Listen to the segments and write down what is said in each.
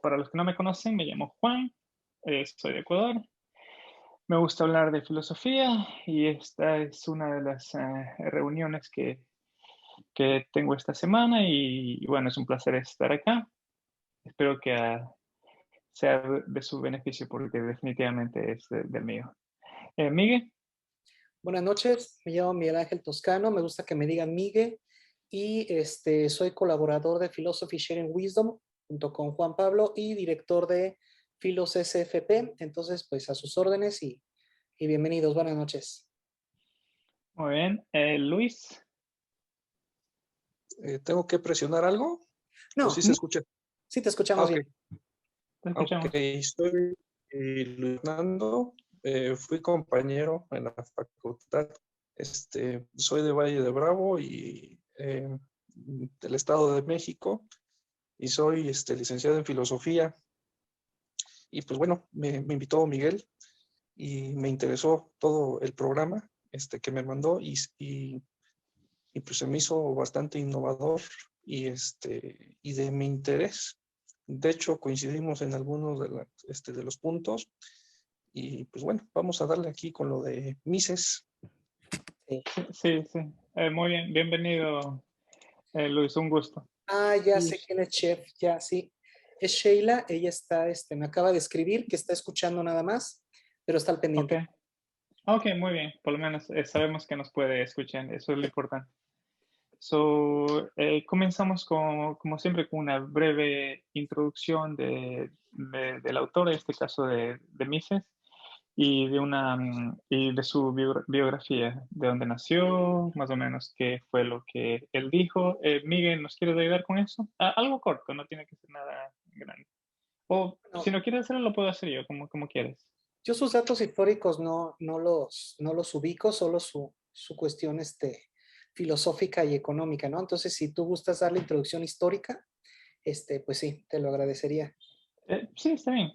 Para los que no me conocen, me llamo Juan, soy de Ecuador. Me gusta hablar de filosofía y esta es una de las reuniones que tengo esta semana y bueno, es un placer estar acá. Espero que sea de su beneficio porque definitivamente es del mío. Miguel, Buenas noches, me llamo Miguel Ángel Toscano, me gusta que me digan Migue y soy colaborador de Philosophy Sharing Wisdom junto con Juan Pablo y director de Filos SFP, entonces pues a sus órdenes y bienvenidos, buenas noches. muy bien. Luis, ¿Tengo que presionar algo? ¿O No, sí se escucha? sí te escuchamos Ok, bien. te ok. escuchamos. Soy Luis Fernando. Fui compañero en la facultad. Soy de Valle de Bravo y del Estado de México. Y soy licenciado en filosofía. Y pues bueno, me invitó Miguel y me interesó todo el programa que me mandó y pues se me hizo bastante innovador y de mi interés. De hecho, coincidimos en algunos de los puntos y pues bueno, vamos a darle aquí con lo de Mises. Sí. Sí, sí. Muy bien, bienvenido, Luis, un gusto. Ah, ya Y- sé quién es Chef, ya sí. Es Sheila, ella está, me acaba de escribir que está escuchando nada más, pero está al Ok, pendiente. ok, muy bien. Por lo menos sabemos que nos puede escuchar, eso es lo importante. Comenzamos como siempre con una breve introducción del autor, en este caso de Mises, y de su biografía, de dónde nació, más o menos qué fue lo que él dijo. Miguel, ¿nos quieres ayudar con eso? Algo corto, no tiene que ser nada grande. O si No, no quieres hacerlo, lo puedo hacer yo, como quieres. yo sus datos históricos no los ubico, solo su cuestión filosófica y económica, ¿no? Entonces, si tú gustas dar la introducción histórica, pues sí, te lo agradecería. Sí, está bien.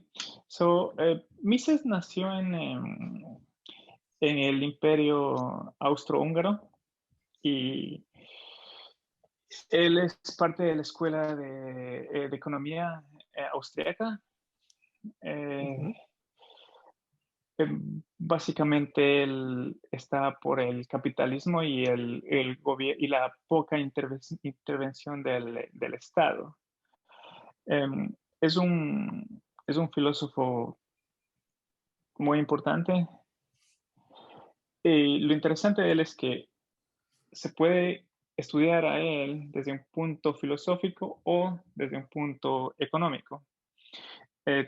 Mises nació en el Imperio Austrohúngaro y él es parte de la escuela de economía austriaca. Eh, Ujú. Básicamente él está por el capitalismo y y la poca intervención del Estado. Eh, es es un filósofo muy importante y lo interesante de él es que se puede estudiar a él desde un punto filosófico o desde un punto económico.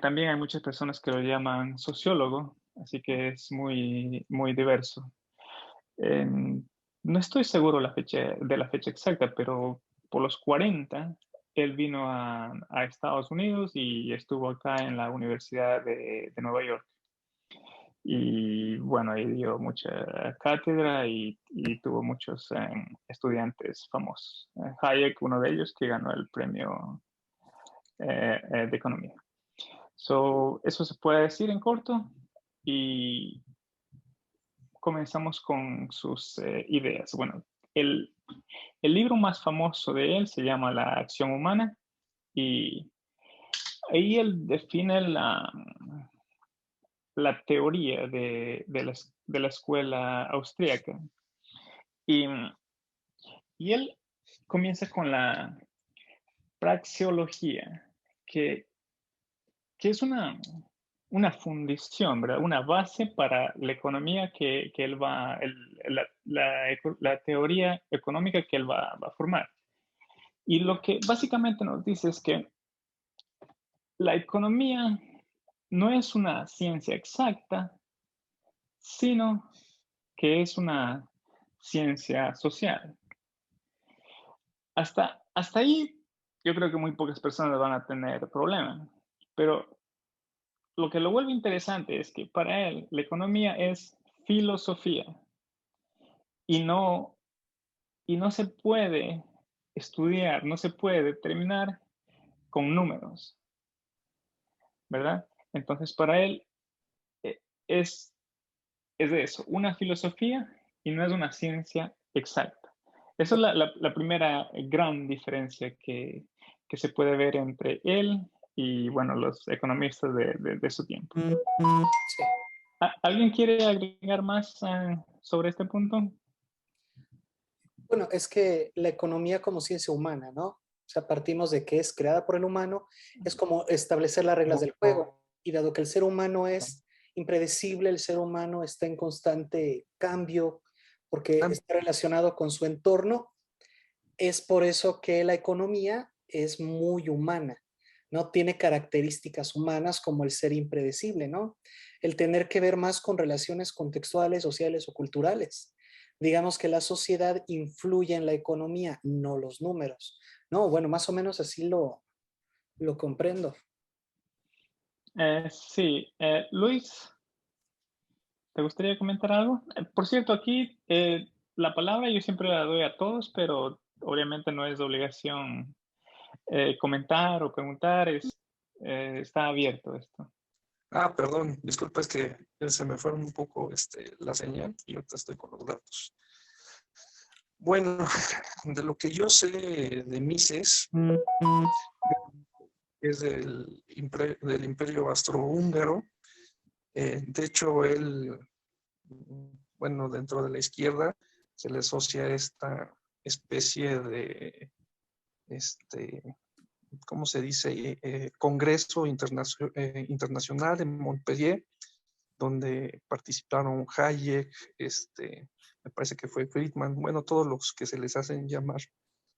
También hay muchas personas que lo llaman sociólogo, así que es muy diverso. Eh, no estoy seguro de la fecha exacta, pero por los 40 él vino a Estados Unidos y estuvo acá en la Universidad de Nueva York. Y bueno, ahí dio mucha cátedra y tuvo muchos estudiantes famosos. Hayek, uno de ellos, que ganó el premio de economía. Eso se puede decir en corto y comenzamos con sus ideas. Bueno, el, el libro más famoso de él se llama La acción humana y ahí él define la teoría de la escuela austríaca. Y, y él comienza con la praxeología, que, que es una fundición, ¿verdad? Una base para la economía que él va, la teoría económica que él va a formar. Y lo que básicamente nos dice es que la economía no es una ciencia exacta, sino que es una ciencia social. Hasta ahí yo creo que muy pocas personas van a tener problema, pero lo que lo vuelve interesante es que para él la economía es filosofía y no, y no se puede estudiar, no se puede determinar con números, ¿verdad? Entonces para él eh, es, es de eso, una filosofía y no es una ciencia exacta. Esa es la primera gran diferencia que se puede ver entre él y, bueno, los economistas de su tiempo. Sí. ¿Alguien quiere agregar más sobre este punto? Bueno, es que la economía como ciencia humana, ¿no? O sea, partimos de que es creada por el humano, es como establecer las reglas del juego. Y dado que el ser humano es impredecible, el ser humano está en constante cambio porque está relacionado con su entorno, es por eso que la economía es muy humana, ¿no? Tiene características humanas como el ser impredecible, ¿no? El tener que ver más con relaciones contextuales, sociales o culturales. Digamos que la sociedad influye en la economía, no los números. No, bueno, más o menos así lo comprendo. Sí, Luis, ¿te gustaría comentar algo? Por cierto, aquí la palabra yo siempre la doy a todos, pero obviamente no es de obligación comentar o preguntar, está abierto esto. Perdón, disculpa, es que se me fueron un poco la señal y ahorita estoy con los datos. Bueno, de lo que yo sé de Mises, es del Imperio Austrohúngaro. De hecho, él, bueno, dentro de la izquierda se le asocia esta especie de, ¿cómo se dice? Congreso Internacional en Montpellier, donde participaron Hayek, me parece que fue Friedman, bueno, todos los que se les hacen llamar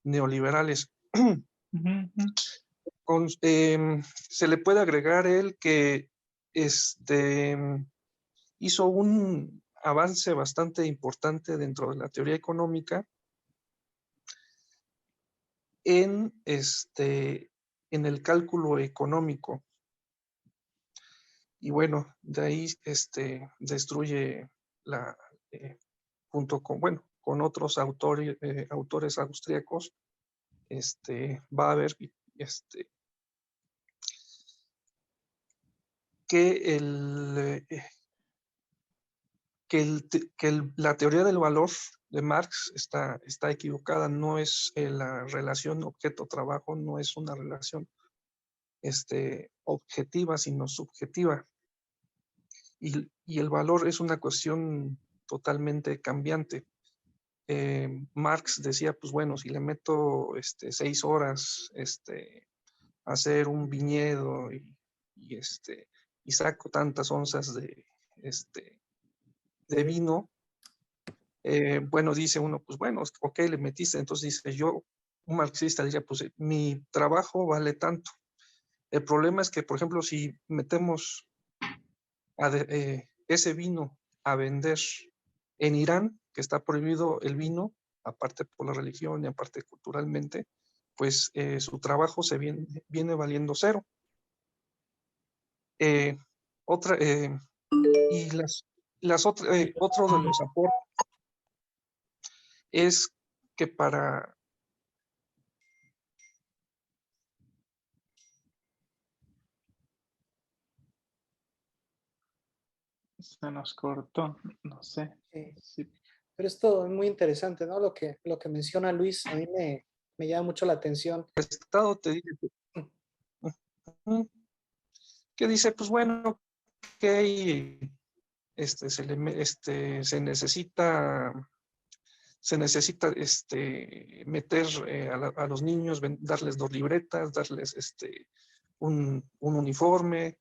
neoliberales. Se le puede agregar él que hizo un avance bastante importante dentro de la teoría económica en, en el cálculo económico. Y bueno, de ahí destruye junto con, bueno, con otros autores austríacos, va a haber que la teoría del valor de Marx está equivocada, no es la relación objeto-trabajo, no es una relación objetiva, sino subjetiva. Y el valor es una cuestión totalmente cambiante. Marx decía, pues bueno, si le meto 6 horas a hacer un viñedo y saco tantas onzas de vino, bueno, dice uno, pues bueno, ok, le metiste, entonces dice yo, un marxista diría, pues mi trabajo vale tanto. El problema es que, por ejemplo, si metemos ese vino a vender en Irán, que está prohibido el vino, aparte por la religión y aparte culturalmente, pues su trabajo viene valiendo cero. Otra, y otro de los aportes es que para Se nos cortó, no sé. Sí. Sí. Pero esto es muy interesante, ¿no? Lo que menciona Luis, a mí me llama mucho la atención. el Estado te dice que dice, pues bueno, que se necesita meter a los niños, darles 2 libretas, darles un uniforme,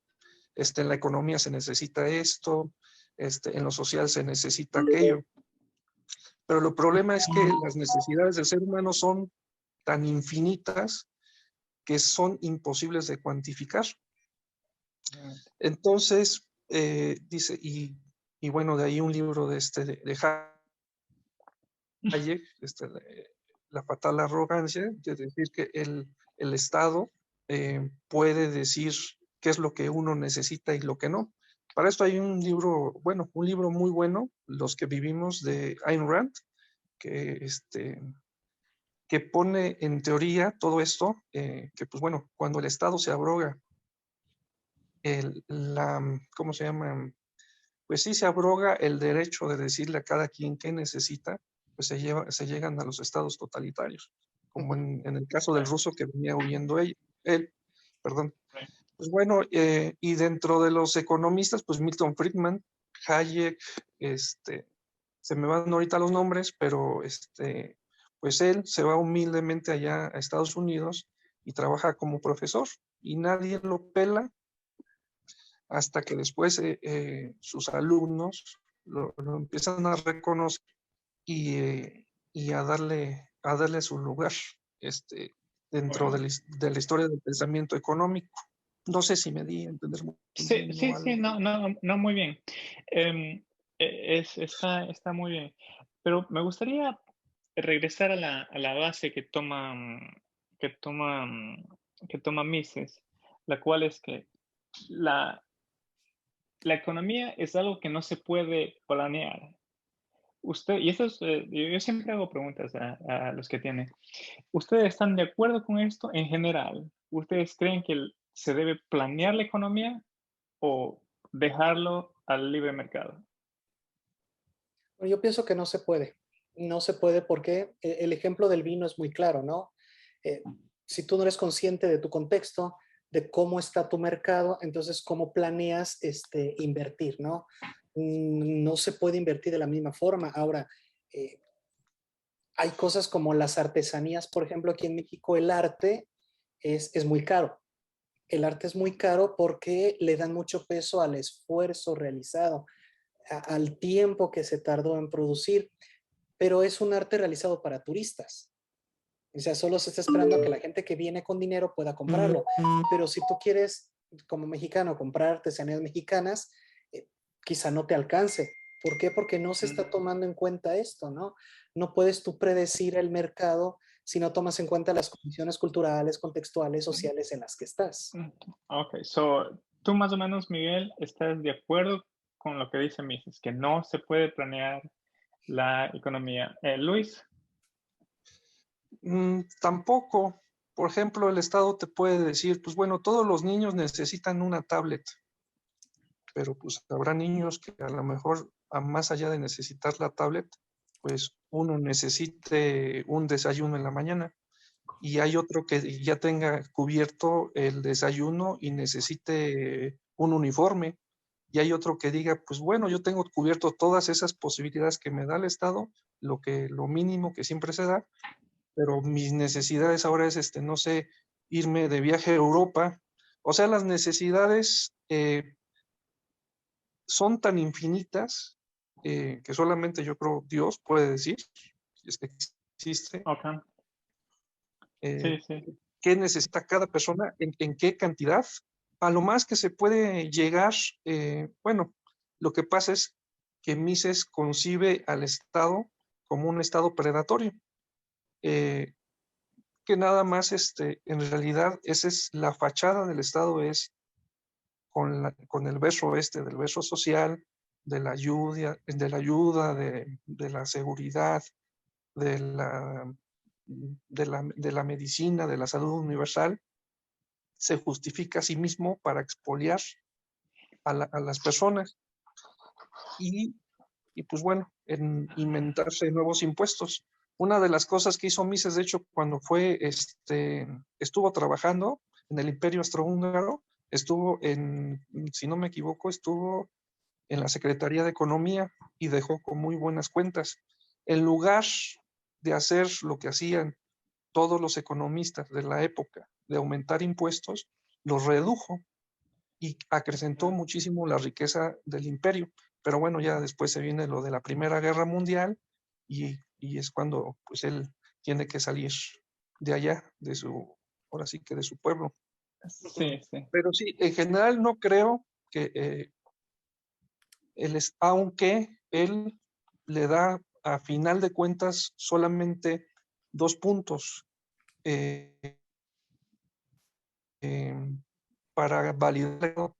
en la economía se necesita esto, en lo social se necesita aquello. Pero el problema es que las necesidades del ser humano son tan infinitas que son imposibles de cuantificar. Entonces, dice, y bueno, de ahí un libro de Hayek, La fatal arrogancia, de decir que el Estado puede decir qué es lo que uno necesita y lo que no. Para esto hay un libro, bueno, un libro muy bueno, Los que vivimos, de Ayn Rand, que, que pone en teoría todo esto, que pues bueno, cuando el Estado se abroga, ¿cómo se llama? Pues sí se abroga el derecho de decirle a cada quien qué necesita, pues se llegan a los estados totalitarios. como en el caso del ruso que venía huyendo él, perdón. Pues bueno, y dentro de los economistas, pues Milton Friedman, Hayek, se me van ahorita los nombres, pero pues él se va humildemente allá a Estados Unidos y trabaja como profesor y nadie lo pela hasta que después sus alumnos lo empiezan a reconocer y a darle su lugar dentro de la historia del pensamiento económico. No sé si me di a entender muy Sí, bien sí, o sí, algo. no, muy bien. Está muy bien. Pero me gustaría regresar a la base que toma, que toma Mises, la cual es que la, la economía es algo que no se puede planear. Usted, y eso es, yo siempre hago preguntas a los que tienen. ¿Ustedes están de acuerdo con esto en general? ¿Ustedes creen que se debe planear la economía o dejarlo al libre mercado? Bueno, yo pienso que no se puede. No se puede porque el ejemplo del vino es muy claro, ¿no? Eh, si tú no eres consciente de tu contexto, de cómo está tu mercado, entonces cómo planeas invertir, ¿no? No se puede invertir de la misma forma. Ahora, eh, hay cosas como las artesanías, por ejemplo, aquí en México el arte es muy caro. El arte es muy caro porque le dan mucho peso al esfuerzo realizado, al tiempo que se tardó en producir, pero es un arte realizado para turistas. O sea, solo se está esperando a que la gente que viene con dinero pueda comprarlo. Pero si tú quieres, como mexicano, comprar artesanías mexicanas, quizá no te alcance. ¿Por qué? Porque no se está tomando en cuenta esto, ¿no? No puedes tú predecir el mercado si no tomas en cuenta las condiciones culturales, contextuales, sociales en las que estás. Ok, so tú más o menos, Miguel, estás de acuerdo con lo que dice Mises, que no se puede planear la economía. Luis, Tampoco, por ejemplo, el Estado te puede decir, pues bueno, todos los niños necesitan una tablet, pero pues habrá niños que a lo mejor, más allá de necesitar la tablet, pues uno necesite un desayuno en la mañana y hay otro que ya tenga cubierto el desayuno y necesite un uniforme. Y hay otro que diga, pues bueno, yo tengo cubierto todas esas posibilidades que me da el Estado, lo mínimo que siempre se da, pero mis necesidades ahora es, no sé, irme de viaje a Europa. O sea, las necesidades son tan infinitas que solamente yo creo Dios puede decir, si es que existe, ok, eh, sí, sí, qué necesita cada persona, en qué cantidad. A lo más que se puede llegar, bueno, lo que pasa es que Mises concibe al Estado como un Estado predatorio, eh, que nada más, en realidad, esa es la fachada del Estado, es con el verso del verso social, de la seguridad, de de la medicina, de la salud universal, se justifica a sí mismo para expoliar a las personas y, y pues bueno, en inventarse nuevos impuestos. Una de las cosas que hizo Mises, de hecho, cuando estuvo trabajando en el Imperio Austrohúngaro, si no me equivoco, estuvo en la Secretaría de Economía y dejó con muy buenas cuentas. En lugar de hacer lo que hacían todos los economistas de la época, de aumentar impuestos, los redujo y acrecentó muchísimo la riqueza del imperio. Pero bueno, ya después se viene lo de la Primera Guerra Mundial y es cuando pues él tiene que salir de allá, ahora sí que de su pueblo. sí, sí. Pero sí, en general no creo que aunque él le da a final de cuentas solamente 2 puntos eh, eh, para validar,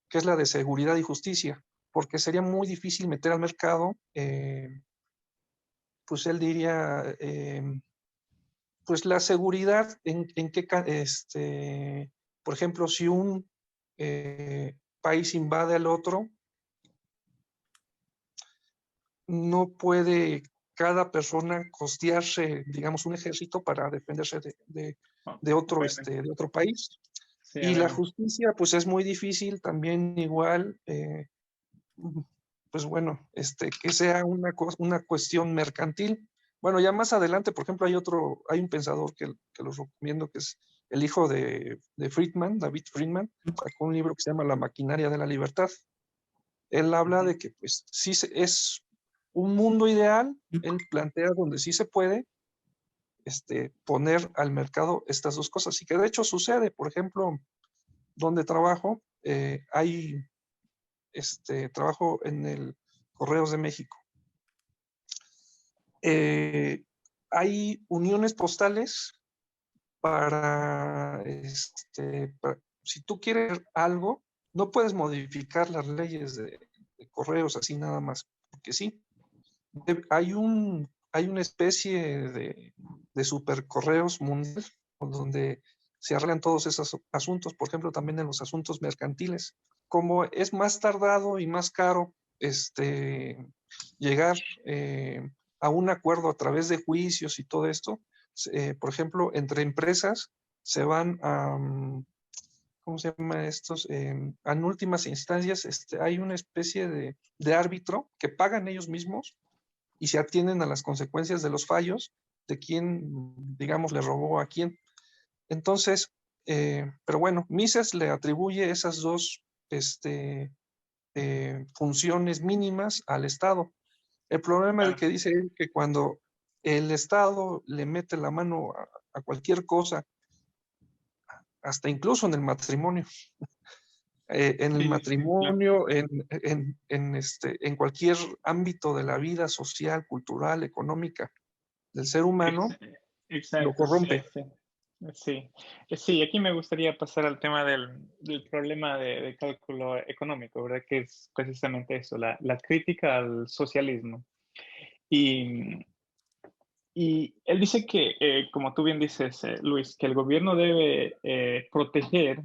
que es la de seguridad y justicia, porque sería muy difícil meter al mercado, pues él diría, pues la seguridad en qué, por ejemplo, si un país invade al otro, no puede cada persona costearse, digamos, un ejército para defenderse de otro, de otro país. Sí, Y la justicia, pues es muy difícil también igual, pues bueno, que sea una cuestión mercantil. Bueno, ya más adelante, por ejemplo, hay un pensador que los recomiendo, que es el hijo de Friedman, David Friedman, sacó un libro que se llama La maquinaria de la libertad. Él habla de que, pues, sí es un mundo ideal, él plantea donde sí se puede poner al mercado estas dos cosas, y que de hecho sucede. Por ejemplo, donde trabajo, trabajo en el Correos de México. Hay uniones postales para, si tú quieres algo, no puedes modificar las leyes de correos así nada más, porque sí. Hay una especie de supercorreos mundial donde se arreglan todos esos asuntos, por ejemplo, también en los asuntos mercantiles. Como es más tardado y más caro llegar a un acuerdo a través de juicios y todo esto, por ejemplo, entre empresas se van a, ¿cómo se llama estos? En últimas instancias, hay una especie de árbitro que pagan ellos mismos y se atienden a las consecuencias de los fallos de quién, digamos, le robó a quién. Entonces, pero bueno, Mises le atribuye esas dos funciones mínimas al Estado. El problema es que dice él que cuando el Estado le mete la mano a cualquier cosa, hasta incluso en el matrimonio, en el matrimonio, en cualquier ámbito de la vida social, cultural, económica del ser humano, lo Exacto, corrompe. Sí, aquí me gustaría pasar al tema del problema de cálculo económico, ¿verdad? Que es precisamente eso, la crítica al socialismo. Y él dice que, como tú bien dices, Luis, que el gobierno debe proteger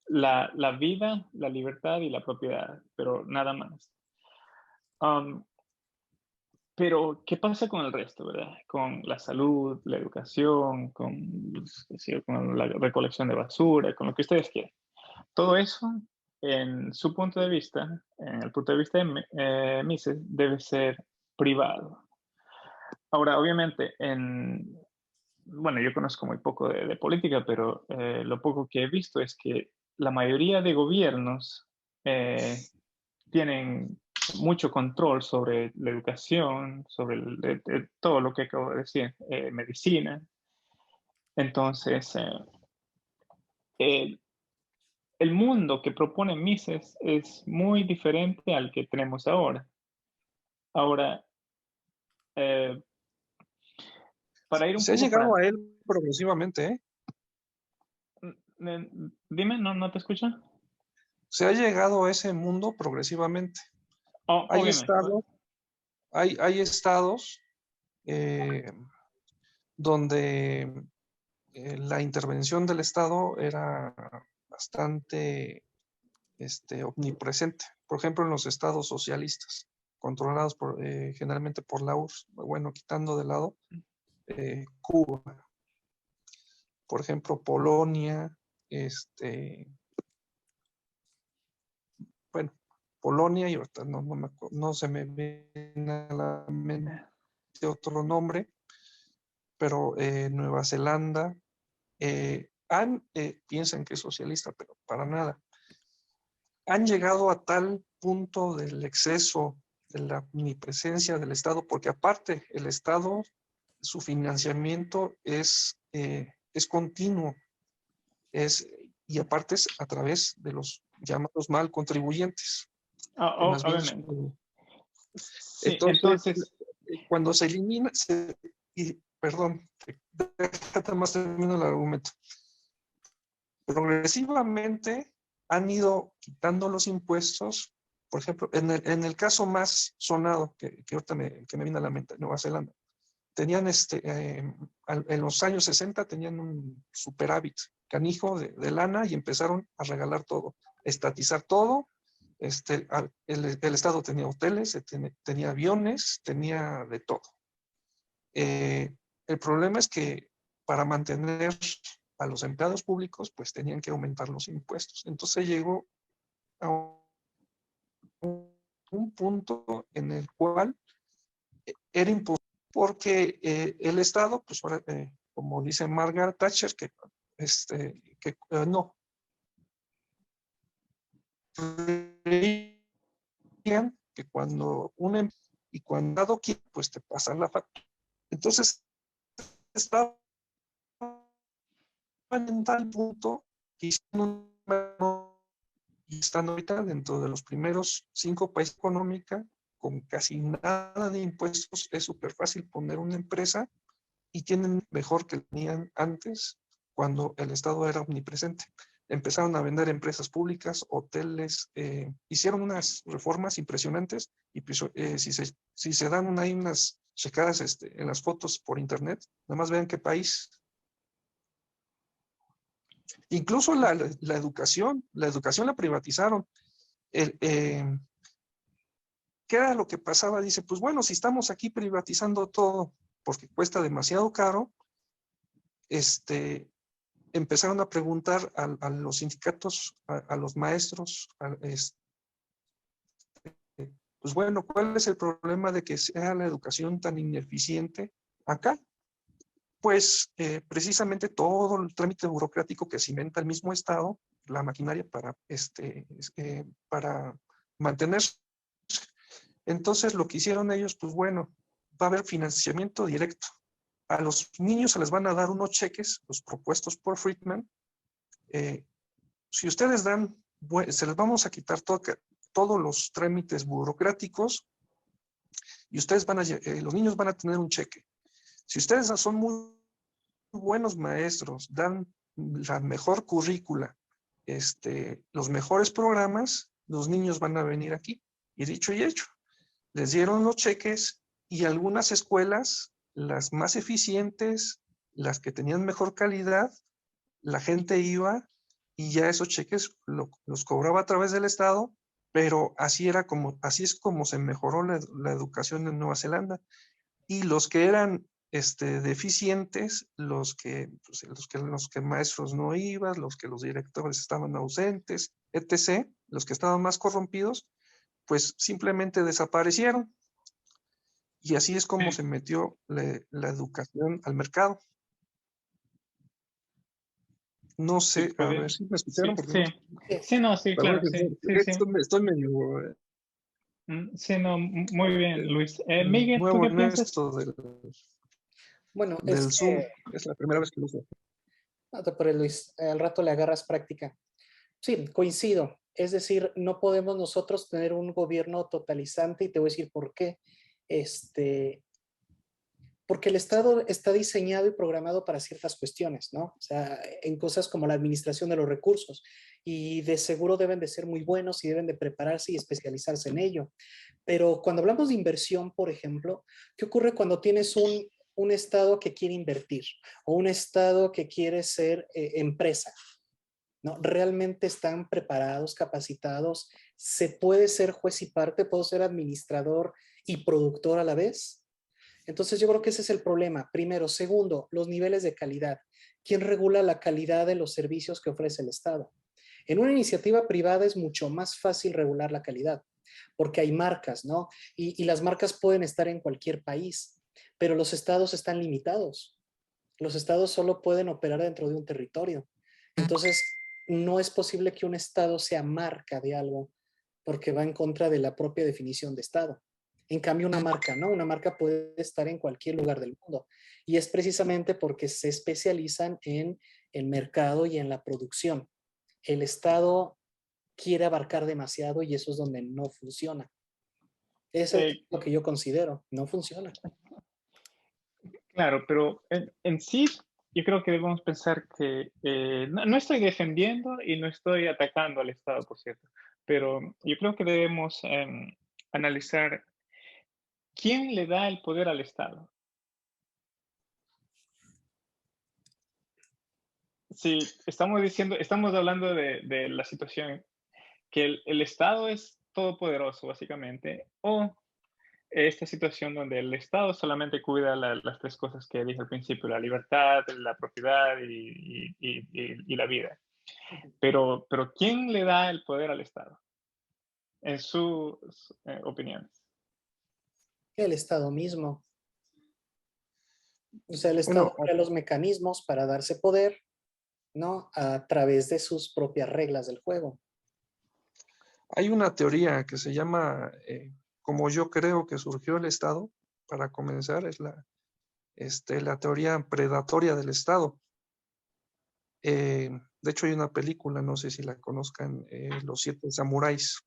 la vida, la libertad y la propiedad, pero nada más. Pero, ¿qué pasa con el resto, verdad? Con la salud, la educación, con la recolección de basura, con lo que ustedes quieran. Todo eso, en su punto de vista, en el punto de vista de Mises, debe ser privado. Ahora, obviamente, bueno, yo conozco muy poco de política, pero lo poco que he visto es que la mayoría de gobiernos tienen mucho control sobre la educación, sobre todo lo que acabo de decir, medicina. Entonces, el, el mundo que propone Mises es muy diferente al que tenemos ahora. Ahora, eh, para ir un Se ha poco llegado para... a él progresivamente, ¿eh? Dime, ¿no te escucha? Se ha llegado a ese mundo progresivamente. Oh, Hay obviamente. estados, hay estados donde la intervención del Estado era bastante omnipresente. Por ejemplo, en los estados socialistas, controlados generalmente por la URSS, bueno, quitando de lado Cuba, por ejemplo, Polonia, bueno, Polonia, y ahorita no se me viene a la mente otro nombre, pero Nueva Zelanda, piensan que es socialista, pero para nada. Han llegado a tal punto del exceso de la omnipresencia del Estado, porque aparte el Estado, su financiamiento es continuo, y aparte es a través de los llamados mal contribuyentes, que más bien Obviamente. Sí, entonces, entonces, cuando se elimina, perdón, déjate más termino el argumento. Progresivamente han ido quitando los impuestos. Por ejemplo, en el caso más sonado que ahorita que me viene a la mente, Nueva Zelanda, tenían en los años 60 tenían un superávit canijo de lana y empezaron a regalar todo, estatizar todo. El Estado tenía hoteles, tenía aviones, tenía de todo. El problema es que para mantener a los empleados públicos, pues tenían que aumentar los impuestos. Entonces llegó a un punto en el cual era imposible porque el Estado, pues ahora, como dice Margaret Thatcher, que no, creían que cuando y cuando dado quiere, pues te pasan la factura. Entonces, estaban en tal punto que hicieron y están ahorita dentro de los primeros 5 países económicos con casi nada de impuestos. Es súper fácil poner una empresa y tienen mejor que tenían antes cuando el Estado era omnipresente. Empezaron a vender empresas públicas, hoteles, hicieron unas reformas impresionantes y pues, si se dan ahí unas checadas en las fotos por internet, nada más vean qué país. Incluso la educación la privatizaron. ¿Qué era lo que pasaba? Dice, pues bueno, si estamos aquí privatizando todo porque cuesta demasiado caro, empezaron a preguntar a los sindicatos, a los maestros, pues bueno, ¿cuál es el problema de que sea la educación tan ineficiente acá? Pues precisamente todo el trámite burocrático que cimenta el mismo Estado, la maquinaria para mantenerse. Entonces lo que hicieron ellos, pues bueno, va a haber financiamiento directo. A los niños se les van a dar unos cheques, los propuestos por Friedman. Si ustedes dan, se les vamos a quitar todos los trámites burocráticos y ustedes los niños van a tener un cheque. Si ustedes son muy buenos maestros, dan la mejor currícula, los mejores programas, los niños van a venir aquí. Y dicho y hecho, les dieron los cheques y algunas escuelas, las más eficientes, las que tenían mejor calidad, la gente iba y ya esos cheques los cobraba a través del Estado, pero así es como se mejoró la educación en Nueva Zelanda. Y los que eran deficientes, los que maestros no iban, los que los directores estaban ausentes, etc., los que estaban más corrompidos, pues simplemente desaparecieron. Y así es como se metió la educación al mercado. No sé, a ver si me escucharon. Sí, no, sí, claro, sí. Estoy medio sí, no, muy bien, Luis. Miguel, ¿tú nuevo qué en piensas? esto Bueno, del Zoom. Es la primera vez que lo uso. no te apures, Luis, al rato le agarras práctica. Sí, coincido. Es decir, no podemos nosotros tener un gobierno totalizante y te voy a decir por qué. Porque el Estado está diseñado y programado para ciertas cuestiones, ¿no? O sea, en cosas como la administración de los recursos y de seguro deben de ser muy buenos y deben de prepararse y especializarse en ello. Pero cuando hablamos de inversión, por ejemplo, ¿qué ocurre cuando tienes un Estado que quiere invertir o un Estado que quiere ser empresa? ¿No? ¿Realmente están preparados, capacitados? ¿Se puede ser juez y parte? ¿Puedo ser administrador y productor a la vez? Entonces yo creo que ese es el problema. Primero. Segundo, los niveles de calidad. ¿Quién regula la calidad de los servicios que ofrece el Estado? En una iniciativa privada es mucho más fácil regular la calidad, porque hay marcas, ¿no? Y las marcas pueden estar en cualquier país, pero los estados están limitados. Los estados solo pueden operar dentro de un territorio. Entonces, no es posible que un estado sea marca de algo, porque va en contra de la propia definición de estado. En cambio, una marca, ¿no? Una marca puede estar en cualquier lugar del mundo. Y es precisamente porque se especializan en el mercado y en la producción. El Estado quiere abarcar demasiado y eso es donde no funciona. Eso es lo que yo considero, no funciona. Claro, pero en sí, yo creo que debemos pensar que no estoy defendiendo y no estoy atacando al Estado, por cierto, pero yo creo que debemos analizar quién le da el poder al Estado. Si estamos hablando de la situación que el Estado es todopoderoso, básicamente, o esta situación donde el Estado solamente cuida las tres cosas que dije al principio, la libertad, la propiedad y la vida. Pero ¿quién le da el poder al Estado? En sus opiniones. El Estado mismo. O sea, el Estado Bueno, crea los mecanismos para darse poder, ¿no? A través de sus propias reglas del juego. hay una teoría que se llama, como yo creo que surgió el Estado, para comenzar, es la teoría predatoria del Estado. De hecho, hay una película, no sé si la conozcan, Los Siete Samuráis,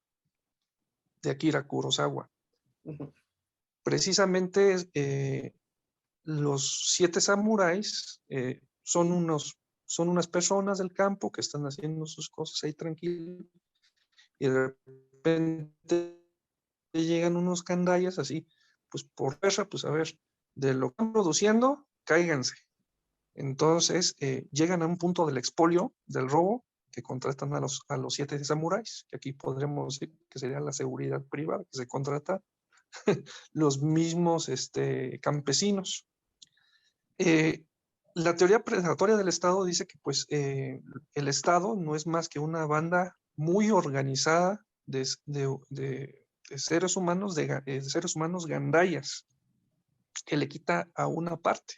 de Akira Kurosawa. Ujú. Precisamente los siete samuráis son unas personas del campo que están haciendo sus cosas ahí tranquilos y de repente llegan unos candayas así, pues por perra, pues a ver, de lo que están produciendo, cáiganse. Entonces llegan a un punto del expolio, del robo, que contratan a los siete samuráis, que aquí podremos decir que sería la seguridad privada, que se contrata los mismos campesinos. La teoría predatoria del Estado dice que pues el Estado no es más que una banda muy organizada de seres humanos, seres humanos gandayas, que le quita a una parte.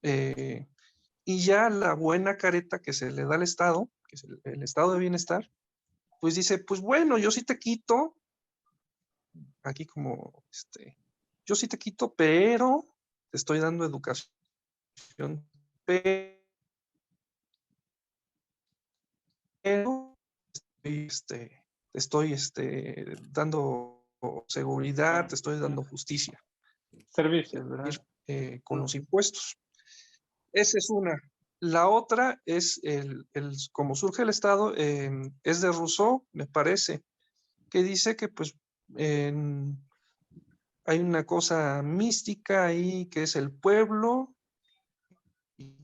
Y ya la buena careta que se le da al Estado, que es el estado de bienestar, pues dice, pues bueno, yo sí te quito, aquí como, yo sí te quito, pero te estoy dando educación, pero te estoy dando seguridad, te estoy dando justicia. Servicios, ¿verdad? Con los impuestos. Esa es una. La otra es cómo surge el Estado, es de Rousseau, me parece, que dice que pues hay una cosa mística ahí que es el pueblo, y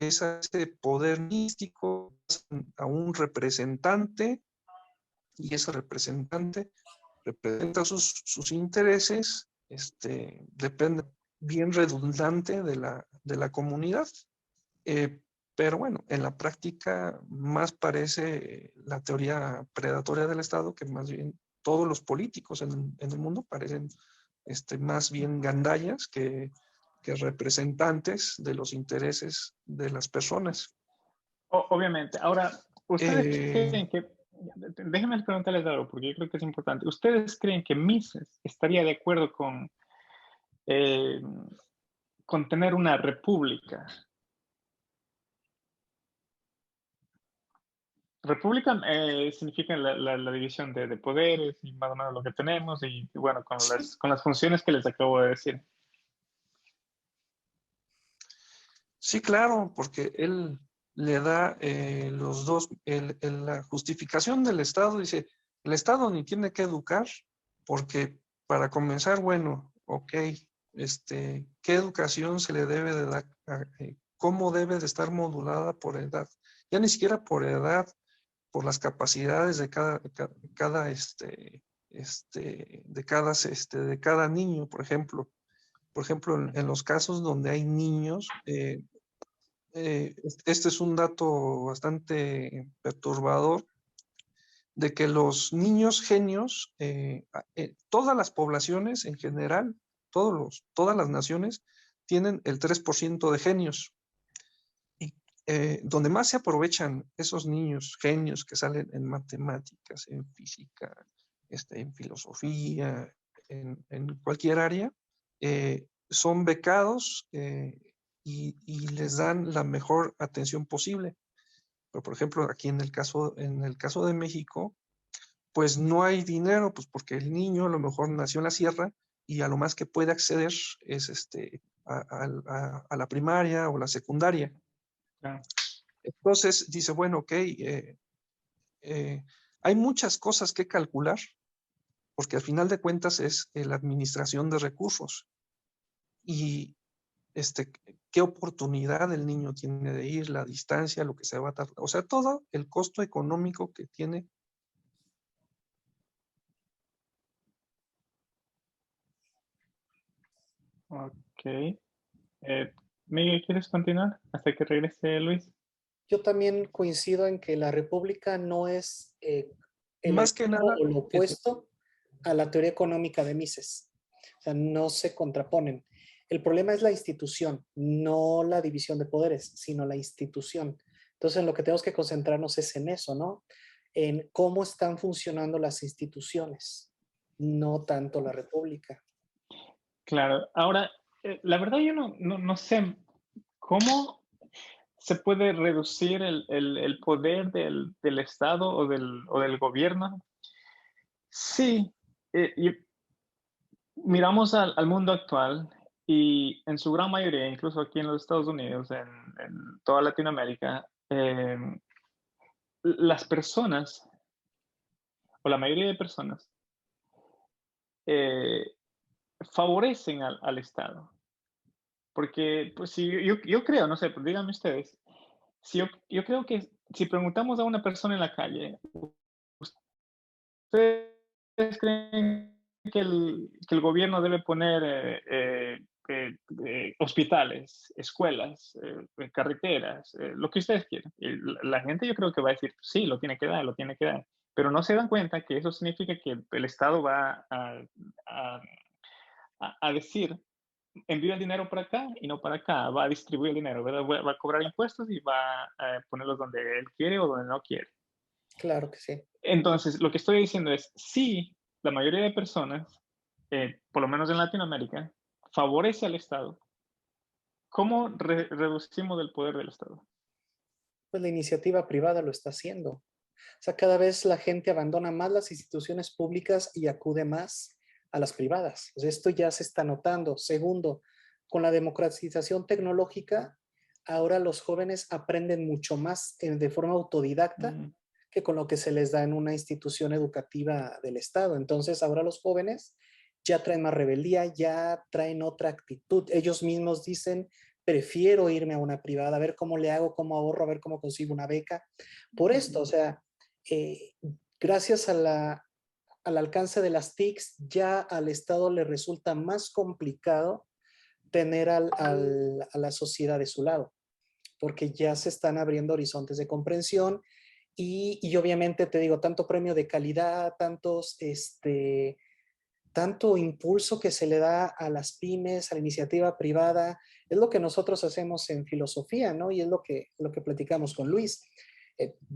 ese poder místico a un representante, y ese representante representa sus intereses, depende bien redundante de la comunidad. Pero bueno, en la práctica más parece la teoría predatoria del Estado, que más bien todos los políticos en el mundo parecen más bien gandallas que representantes de los intereses de las personas. Obviamente. Ahora, ¿ustedes Eh, creen que, déjenme preguntarles algo, porque yo creo que es importante, ¿ustedes creen que Mises estaría de acuerdo eh, con tener una república? República significa la división de poderes y más o menos lo que tenemos y bueno, sí, con las funciones que les acabo de decir. sí, claro, porque él le da los dos, la justificación del Estado dice, el Estado ni tiene que educar, porque para comenzar, bueno, ok, ¿qué educación se le debe de dar? ¿Cómo debe de estar modulada por edad? Ya ni siquiera por edad, por las capacidades de de cada niño, por ejemplo. Por ejemplo, en los casos donde hay niños, este es un dato bastante perturbador, de que los niños genios, todas las poblaciones en general, todas las naciones, tienen el 3% de genios. Y donde más se aprovechan esos niños genios que salen en matemáticas, en física, en filosofía, en cualquier área, son becados y les dan la mejor atención posible. Pero, por ejemplo, aquí en el caso de México, pues no hay dinero, pues porque el niño a lo mejor nació en la sierra y a lo más que puede acceder es a la primaria o la secundaria. Claro. Entonces dice, bueno, ok, hay muchas cosas que calcular, porque al final de cuentas es la administración de recursos. Y qué oportunidad el niño tiene de ir, la distancia, lo que se va a tardar, o sea, todo el costo económico que tiene. Ok. Miguel, ¿quieres continuar hasta que regrese Luis? Yo también coincido en que la república no es el Más que enemigo nada, o lo opuesto a la teoría económica de Mises. O sea, no se contraponen. El problema es la institución, no la división de poderes, sino la institución. Entonces, en lo que tenemos que concentrarnos es en eso, ¿no? En cómo están funcionando las instituciones, no tanto la república. Claro. Ahora, la verdad yo no sé cómo se puede reducir el poder del Estado o del gobierno. Sí, miramos al mundo actual y en su gran mayoría, incluso aquí en los Estados Unidos, en toda Latinoamérica, las personas, o la mayoría de personas, eh, favorecen al Estado. Porque, pues, si yo creo, no sé, pues, díganme ustedes, si yo creo que si preguntamos a una persona en la calle, ¿ustedes creen que el gobierno debe poner hospitales, escuelas, carreteras, lo que ustedes quieran? Y la gente yo creo que va a decir, sí, lo tiene que dar, lo tiene que dar. Pero no se dan cuenta que eso significa que el Estado va a, a decir, envía el dinero para acá y no para acá, va a distribuir el dinero, ¿verdad? Va a cobrar impuestos y va a ponerlos donde él quiere o donde no quiere. Claro que sí. Entonces, lo que estoy diciendo es, si la mayoría de personas, por lo menos en Latinoamérica, favorece al Estado, ¿cómo reducimos el poder del Estado? Pues la iniciativa privada lo está haciendo. O sea, cada vez la gente abandona más las instituciones públicas y acude más a las privadas. O sea, esto ya se está notando. Segundo, con la democratización tecnológica, ahora los jóvenes aprenden mucho más de forma autodidacta Mm, que con lo que se les da en una institución educativa del Estado. Entonces, ahora los jóvenes ya traen más rebeldía, ya traen otra actitud. Ellos mismos dicen, prefiero irme a una privada, a ver cómo le hago, cómo ahorro, a ver cómo consigo una beca. Por esto, o sea, eh, gracias al alcance de las TICs, ya al Estado le resulta más complicado tener a la sociedad de su lado, porque ya se están abriendo horizontes de comprensión y obviamente te digo, tanto premio de calidad, tanto impulso que se le da a las pymes, a la iniciativa privada, es lo que nosotros hacemos en filosofía, ¿no? Y es lo que platicamos con Luis.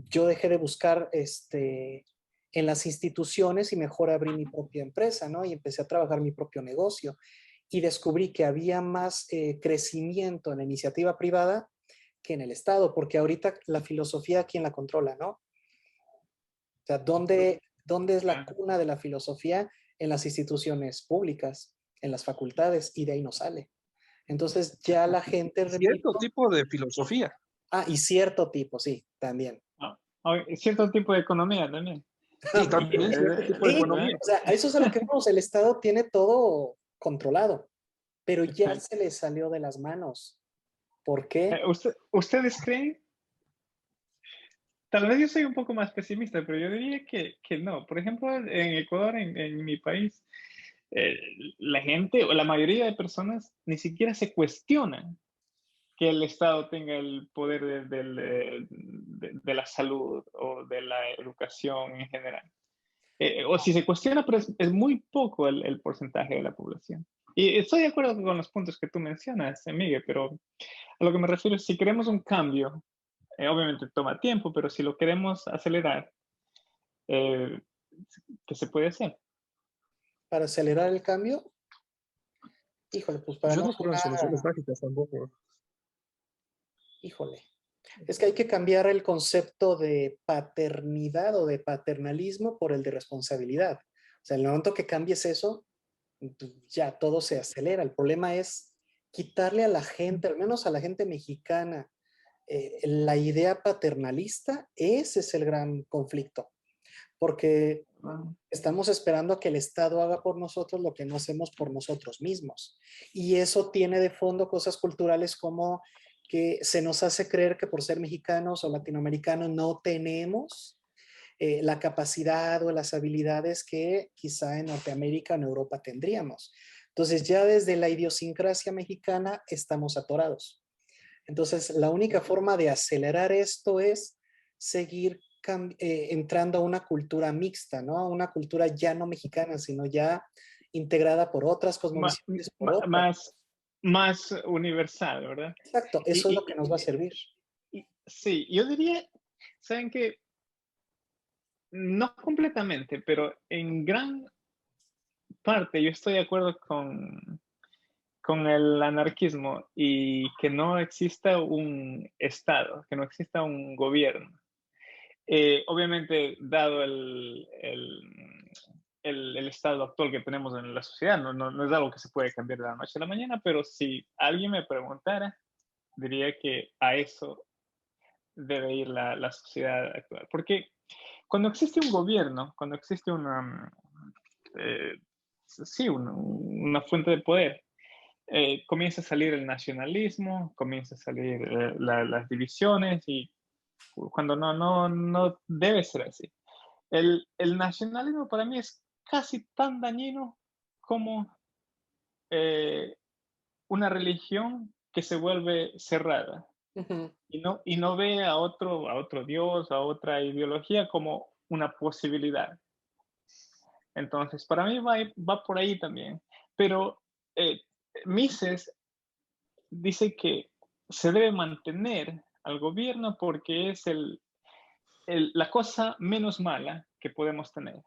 Yo dejé de buscar en las instituciones y mejor abrí mi propia empresa, ¿no? Y empecé a trabajar mi propio negocio y descubrí que había más crecimiento en la iniciativa privada que en el Estado, porque ahorita la filosofía, ¿quién la controla, no? O sea, ¿dónde es la claro. cuna de la filosofía? En las instituciones públicas, en las facultades, y de ahí no sale. Entonces ya la gente, cierto repito, tipo de filosofía. y cierto tipo, sí, también. Ah, cierto tipo de economía también. Y también cierto tipo de Sí, ¿Verdad? economía. o sea, a eso es a lo que vamos, el Estado tiene todo controlado, pero ya Exacto. se le salió de las manos. ¿Por qué? ¿Ustedes creen? Tal vez yo soy un poco más pesimista, pero yo diría que no. Por ejemplo, en Ecuador, en mi país, eh, la gente o la mayoría de personas ni siquiera se cuestionan que el Estado tenga el poder de la salud o de la educación en general. O si se cuestiona, pero es muy poco el porcentaje de la población. Y estoy de acuerdo con los puntos que tú mencionas, Miguel, pero a lo que me refiero es si queremos un cambio, obviamente toma tiempo, pero si lo queremos acelerar, eh, ¿qué se puede hacer? Para acelerar el cambio, híjole, pues para Yo no no creo en soluciones sonar, mágicas tampoco. híjole, es que hay que cambiar el concepto de paternidad o de paternalismo por el de responsabilidad. O sea, en el momento que cambies eso, ya todo se acelera. El problema es quitarle a la gente, al menos a la gente mexicana, la idea paternalista. Ese es el gran conflicto, porque Ah, estamos esperando a que el Estado haga por nosotros lo que no hacemos por nosotros mismos. Y eso tiene de fondo cosas culturales como que se nos hace creer que por ser mexicanos o latinoamericanos no tenemos la capacidad o las habilidades que quizá en Norteamérica o en Europa tendríamos. Entonces ya desde la idiosincrasia mexicana estamos atorados. Entonces la única forma de acelerar esto es seguir entrando a una cultura mixta, ¿no? Una cultura ya no mexicana, sino ya integrada por otras cosmovisiones, por otras. Más universal, ¿verdad? Exacto, eso es lo que nos va a servir. Sí, yo diría, ¿saben qué? No completamente, pero en gran parte yo estoy de acuerdo con el anarquismo y que no exista un Estado, que no exista un gobierno. Obviamente, dado el estado actual que tenemos en la sociedad, no es algo que se puede cambiar de la noche a la mañana, pero si alguien me preguntara, diría que a eso debe ir la sociedad actual. Porque cuando existe un gobierno, cuando existe sí, una fuente de poder, comienza a salir el nacionalismo, comienza a salir las divisiones y cuando no debe ser así. El nacionalismo para mí es casi tan dañino como una religión que se vuelve cerrada Ujú. y no ve a otro Dios, a otra ideología como una posibilidad. Entonces, para mí va por ahí también. Pero eh, Mises dice que se debe mantener al gobierno porque es la cosa menos mala que podemos tener.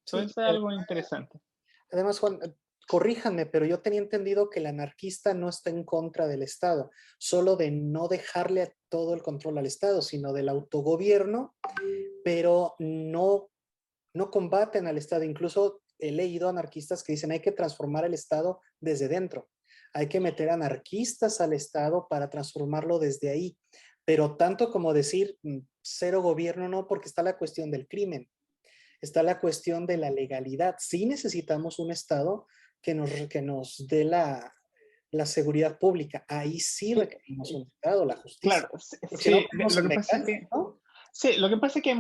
Sí, Entonces, es algo interesante. además, Juan, corríjanme, pero yo tenía entendido que el anarquista no está en contra del Estado, solo de no dejarle todo el control al Estado, sino del autogobierno, pero no combaten al Estado. Incluso he leído anarquistas que dicen hay que transformar el Estado desde dentro. Hay que meter anarquistas al Estado para transformarlo desde ahí. Pero tanto como decir cero gobierno, no, porque está la cuestión del crimen, está la cuestión de la legalidad. Sí necesitamos un Estado que nos dé la seguridad pública. Ahí sí requerimos un Estado, la justicia. Claro, sí, Porque si no, sí, tenemos lo el que pasa es mecánico, que, ¿no? sí, lo que pasa es que hay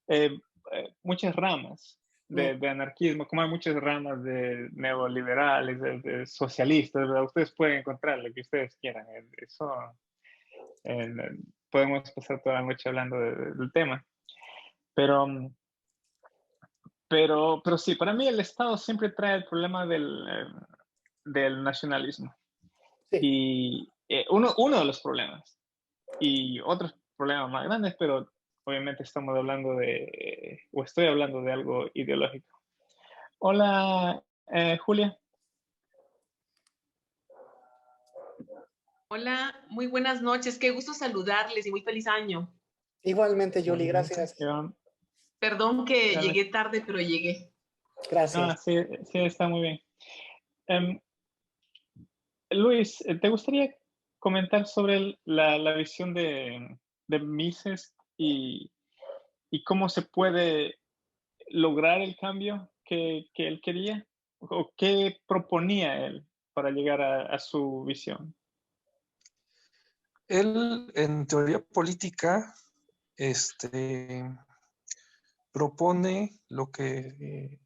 eh, muchas ramas Mm. de anarquismo, como hay muchas ramas de neoliberales, de socialistas, ¿verdad? Ustedes pueden encontrar lo que ustedes quieran. Eso eh, podemos pasar toda la noche hablando del tema. Pero, pero sí, para mí el Estado siempre trae el problema del nacionalismo. Sí. Y uno de los problemas. Y otros problemas más grandes, pero obviamente estamos hablando o estoy hablando de algo ideológico. Hola, Julia. Hola, muy buenas noches. Qué gusto saludarles y muy feliz año. Igualmente, Julie, Igualmente, gracias. Iván. Perdón que Dale. llegué tarde, pero llegué. Gracias. Sí, sí, está muy bien. Em, Luis, ¿te gustaría comentar sobre la visión de Mises y cómo se puede lograr el cambio que él quería? ¿O qué proponía él para llegar a su visión? Él, en teoría política, propone lo que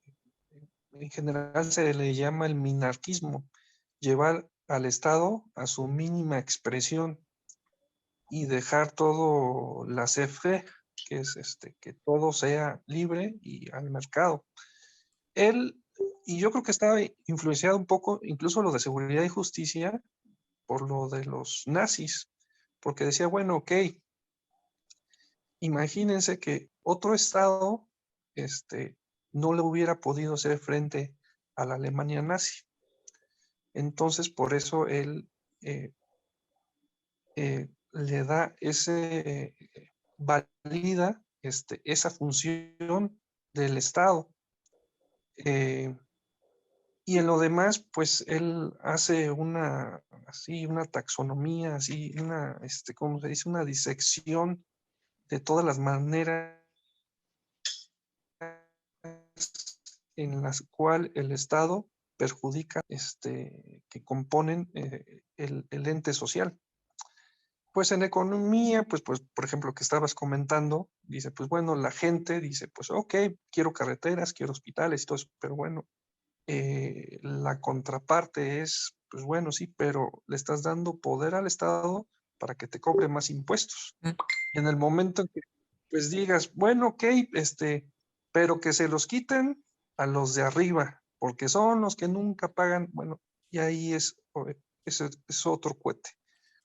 en general se le llama el minarquismo, llevar al Estado a su mínima expresión y dejar todo laissez-faire, que es que todo sea libre y al mercado. Él, y yo creo que estaba influenciado un poco, incluso lo de seguridad y justicia, por lo de los nazis, porque decía, bueno, ok, imagínense que otro estado no le hubiera podido hacer frente a la Alemania nazi. Entonces, por eso él le da valida esa función del Estado. Y en lo demás, pues él hace una taxonomía, así, ¿cómo se dice? Una disección de todas las maneras en las cuales el Estado perjudica, que componen el ente social. Pues en economía, pues, por ejemplo, que estabas comentando, dice, pues bueno, la gente dice, pues ok, quiero carreteras, quiero hospitales y todo eso, pero bueno, la contraparte es, pues bueno, sí, pero le estás dando poder al Estado para que te cobre más impuestos. Y en el momento en que pues digas, bueno, ok, pero que se los quiten a los de arriba, porque son los que nunca pagan, bueno, y ahí es otro cohete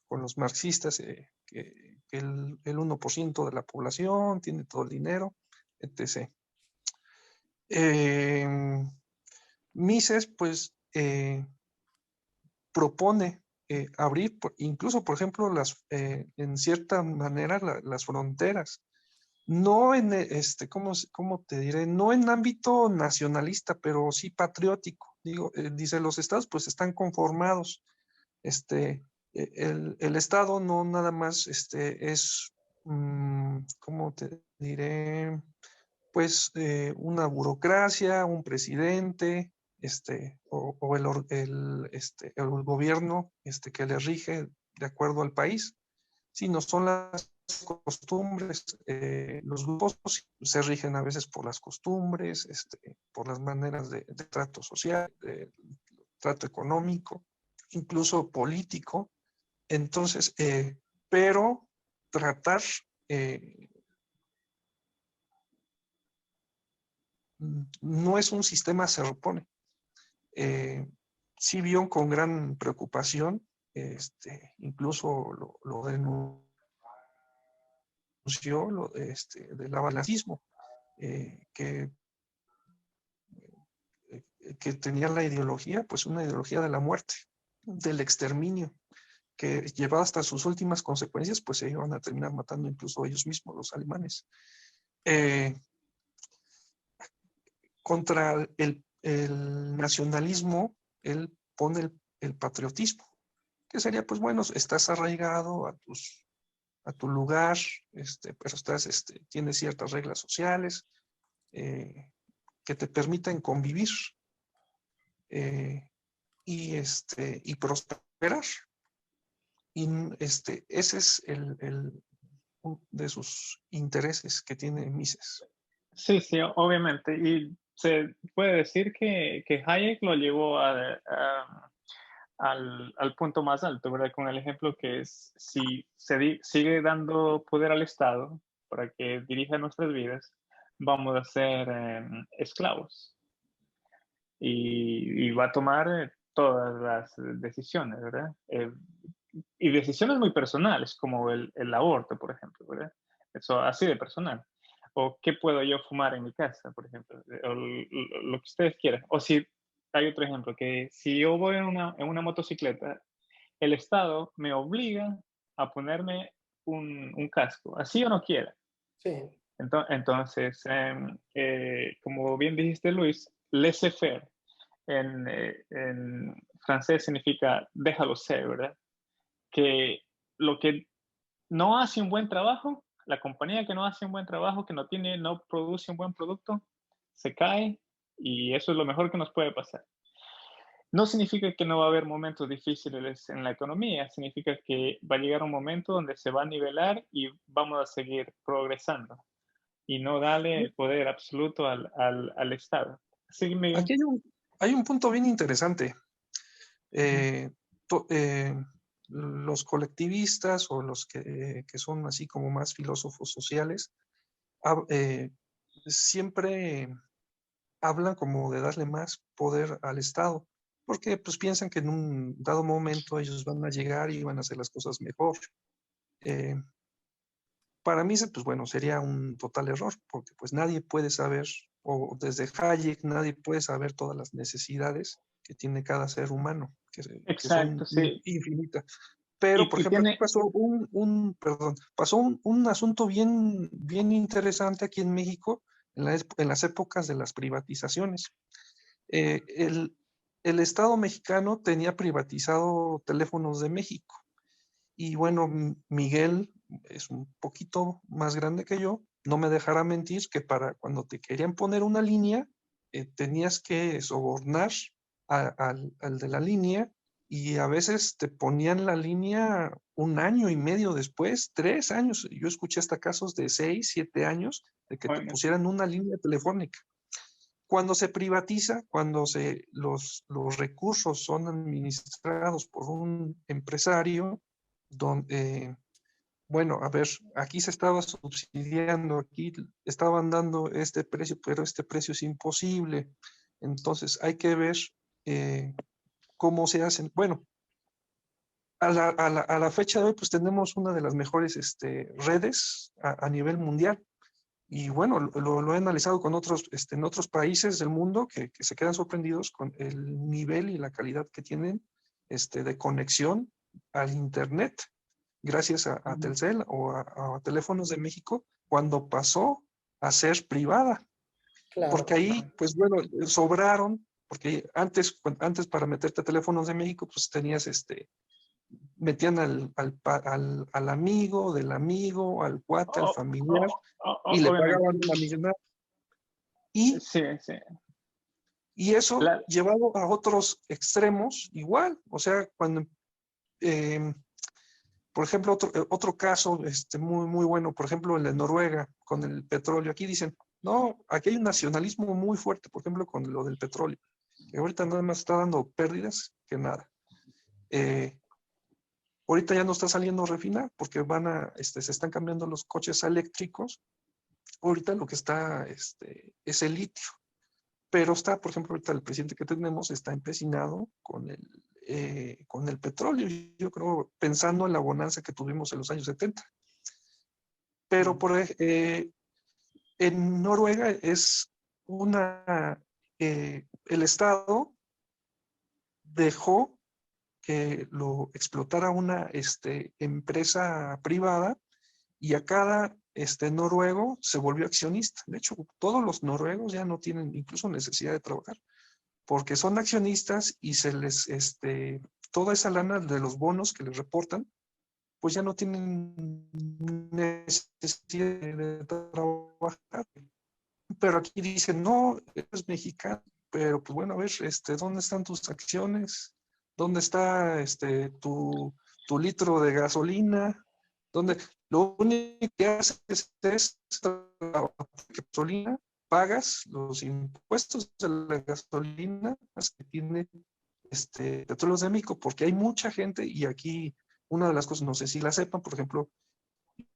con los marxistas, que el 1% de la población tiene todo el dinero, etc. Mises, pues, propone abrir, incluso, por ejemplo, en cierta manera, las fronteras. No en, ¿cómo te diré? No en ámbito nacionalista, pero sí patriótico. Digo, dice, los estados pues están conformados. El estado no nada más es, ¿cómo te diré? Pues una burocracia, un presidente, o el gobierno que le rige de acuerdo al país, sino son las costumbres. Los grupos se rigen a veces por las costumbres, por las maneras de trato social, de trato económico, incluso político. Entonces, pero tratar, no es un sistema, se repone. Sí vio con gran preocupación, incluso lo denunció, del avalancismo, que tenía la ideología, pues una ideología de la muerte, del exterminio, que llevada hasta sus últimas consecuencias, pues se iban a terminar matando incluso ellos mismos, los alemanes. Contra el nacionalismo, él pone el patriotismo, que sería, pues bueno, estás arraigado a tu lugar, pero tienes ciertas reglas sociales que te permiten convivir y prosperar. Y ese es uno de sus intereses que tiene Mises. Sí, sí, obviamente. Y se puede decir que Hayek lo llevó al punto más alto, ¿verdad? Con el ejemplo que es, si sigue dando poder al Estado para que dirija nuestras vidas, vamos a ser esclavos. Y va a tomar todas las decisiones, ¿verdad? Y decisiones muy personales, como el aborto, por ejemplo, ¿verdad? Eso así de personal. O qué puedo yo fumar en mi casa, por ejemplo, o lo que ustedes quieran. O si hay otro ejemplo, que si yo voy en una motocicleta, el Estado me obliga a ponerme un casco, así o no quiera. Sí. Entonces, como bien dijiste, Luis, laissez-faire en francés significa déjalo ser, ¿verdad? Que lo que no hace un buen trabajo, la compañía que no hace un buen trabajo, que no produce un buen producto, se cae y eso es lo mejor que nos puede pasar. No significa que no va a haber momentos difíciles en la economía, significa que va a llegar un momento donde se va a nivelar y vamos a seguir progresando y no darle el poder absoluto al Estado. Sí, Miguel. Aquí hay un punto bien interesante. Los colectivistas o los que son así como más filósofos sociales, siempre hablan como de darle más poder al Estado, porque pues piensan que en un dado momento ellos van a llegar y van a hacer las cosas mejor. Para mí, pues bueno, sería un total error, porque pues nadie puede saber, o desde Hayek, nadie puede saber todas las necesidades que tiene cada ser humano, que son Exacto, sí. infinitas. Pero, por Y ejemplo, aquí tiene, pasó un asunto bien, bien interesante aquí en México en las épocas de las privatizaciones. Eh, el, el Estado mexicano tenía privatizado Teléfonos de México. Y bueno, Miguel es un poquito más grande que yo, no me dejará mentir que para cuando te querían poner una línea, tenías que sobornar al de la línea y a veces te ponían la línea un año y medio después, 3 años. Yo escuché hasta casos de 6, 7 años de que te bueno, pusieran una línea telefónica. cuando se privatiza, cuando los recursos son administrados por un empresario, donde, bueno, a ver, aquí se estaba subsidiando, aquí estaban dando este precio, pero este precio es imposible. Entonces hay que ver cómo se hacen. Bueno, a la fecha de hoy, pues tenemos una de las mejores redes a nivel mundial. Y bueno, lo he analizado con otros, en otros países del mundo que se quedan sorprendidos con el nivel y la calidad que tienen de conexión al Internet, gracias a Telcel o a Teléfonos de México, cuando pasó a ser privada. Claro. Porque ahí, pues bueno, sobraron, porque antes para meterte a Teléfonos de México, pues tenías metían al amigo del amigo, al cuate, al familiar, y le Obviamente. pagaban una millonada. Y, Sí, sí. y eso llevado a otros extremos, igual. O sea, cuando, por ejemplo, otro caso muy, muy bueno, por ejemplo, el de Noruega con el petróleo. Aquí dicen, no, aquí hay un nacionalismo muy fuerte, por ejemplo, con lo del petróleo, que ahorita nada más está dando pérdidas que nada. Ahorita ya no está saliendo a refinar porque se están cambiando los coches eléctricos. Ahorita lo que está es el litio. Pero está, por ejemplo, ahorita el presidente que tenemos está empecinado con el petróleo. Yo creo, pensando en la bonanza que tuvimos en los años 70. Pero en Noruega es el Estado dejó que lo explotara una empresa privada y a cada noruego se volvió accionista. De hecho, todos los noruegos ya no tienen incluso necesidad de trabajar, porque son accionistas y se les, toda esa lana de los bonos que les reportan, pues ya no tienen necesidad de trabajar. Pero aquí dicen, no, eres mexicano, pero pues bueno, a ver, ¿dónde están tus acciones? ¿Dónde está tu litro de gasolina? ¿Dónde? Lo único que haces es gasolina, pagas los impuestos de la gasolina que tiene Petróleos de México, porque hay mucha gente, y aquí una de las cosas, no sé si la sepan, por ejemplo,